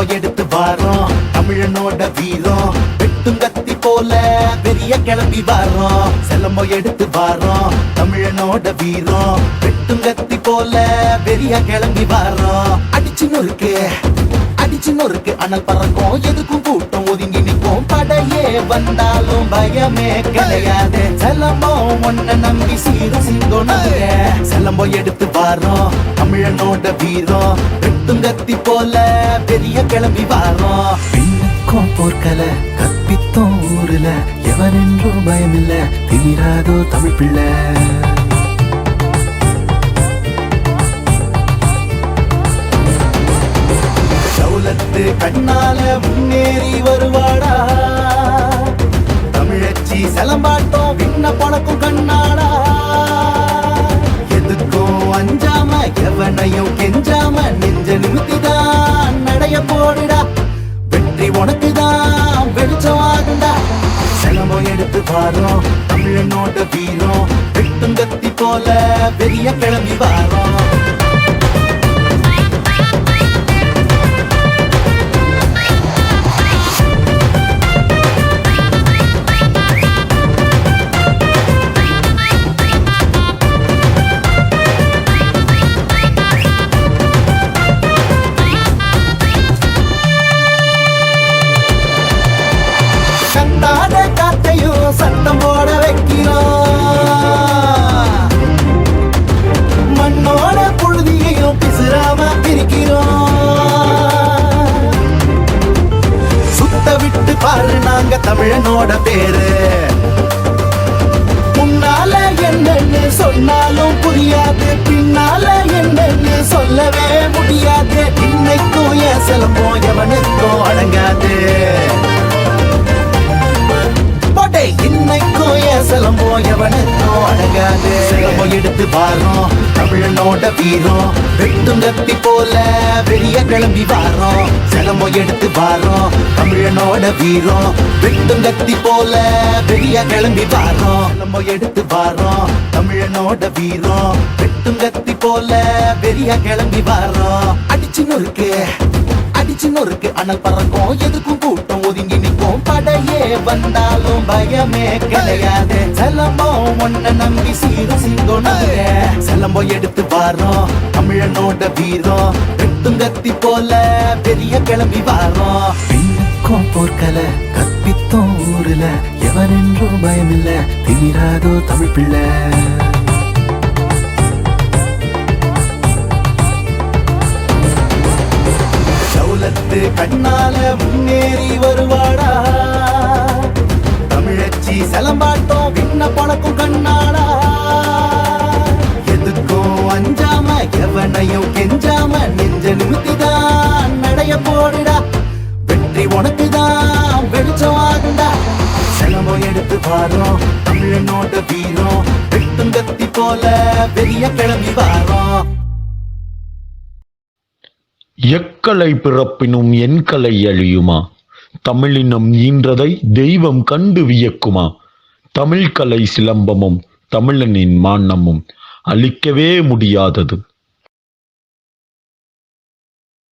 சிலம்போ எடுத்து வாரோம் தமிழனோட வீரம் வெட்டும் கத்தி போல பெரிய கிளம்பி வாரோம் சிலம்போ எடுத்து வாரோம் தமிழனோட வீரம் வெட்டும் கத்தி போல பெரிய கிளம்பி வாரோம் அடிச்சு நொறுக்கு அனல் பறக்கும் எதுக்கும் கூட்டம் ஒதுங்கி நிற்கும் படையே வந்தாலும் பயமே கிடையாது சிலம்போ ஒன்ன நம்பி சீரும் சிங்கோனாங்க சிலம்போ எடுத்து வாரோம் தமிழனோட வீரம் வெட்டும் கத்தி போல பெரிய கிளம்பி வாரோம் பின்னுக்கும் போர்க்கல கற்பித்தோம் ஊருல எவனென்றும் பயமில்ல திமிராதோ தமிழ் பிள்ளை கண்ணால முன்னேறி வருவாடா தமிழச்சி சிலம்பாட்டம் விண்ண பழக்கும் கண்ணாடா எதுக்கும் அஞ்சாம எவனையும் கெஞ்சாம நெஞ்ச நிமித்திதான் நடைய போடுடா வெற்றி உனக்குதான் வெளிச்சம் ஆகுண்டா சிலம்போ எடுத்து வாரோம் தமிழனோட வீரம் வெட்டும் கத்தி போல பெரிய கிளம்பி வாரோம் சட்டம் போட வைக்கிறோம் மண்ணோட புழுதியையும் பிசுறாம பிரிக்கிறோம் சுத்த விட்டு பாரு நாங்க தமிழனோட பேரு முன்னால என்னன்னு சொன்னாலும் புரியாது பின்னால என்னன்னு சொல்லவே முடியாது இன்னைக்கும் என் சிலம்போ எவனுக்கும் அடங்காது இன்னைக்கும் என் சிலம்போ எவனுக்கும் அடங்காது சிலம்போ எடுத்து வாரோம் தமிழனோட வீரம் வெட்டும் கத்தி போல வெளிய கிளம்பி வாரோம் சிலம்போ எடுத்து வாரோம் தமிழனோட வீரம் வெட்டும் கத்தி போல வெளிய கிளம்பி வாரோம் சிலம்போ எடுத்து வாரோம் தமிழனோட வீரம் வெட்டும் கத்தி போல வெளிய கிளம்பி வாரோம் அடிச்சு நொறுக்கு அனல் பறக்கும் எதுக்கும் கூட்டம் ஒதுங்கி நிற்கும் படையே வந்தாலும் பயமே கிடையாது சிலம்போ ஒன்ன நம்பி சீரும் சிங்கோனாங்க சிலம்போ எடுத்து வாரோம் தமிழனோட வீரம் வெட்டும் கத்தி போல பெரிய கிளம்பி வாரோம் பின்னுக்கும் போர்க்கல கற்பித்தோம் ஊருல எவனென்றும் பயமில்ல திமிராதோ தமிழ் பிள்ளை கண்ணால முன்னேறி வருவாடா தமிழச்சி சிலம்பாட்டம் விண்ண பழக்கும் கண்ணாடா எதுக்கும் அஞ்சாம எவனையும் கெஞ்சாம நெஞ்ச நிமித்திதான் நடைய போடுடா வெற்றி உனக்குதான் வெளிச்சம் ஆகுண்டா சிலம்போ எடுத்து வாரோம் தமிழனோட வீரம் வெட்டும் கத்தி போல பெரிய கிளம்பி வாரோம் எக்கலை பிறப்பினும் என் கலை அழியுமா தமிழினம் ஈன்றதை தெய்வம் கண்டு வியக்குமா தமிழ் கலை சிலம்பமும் தமிழனின் மானமும் அழிக்கவே முடியாதது.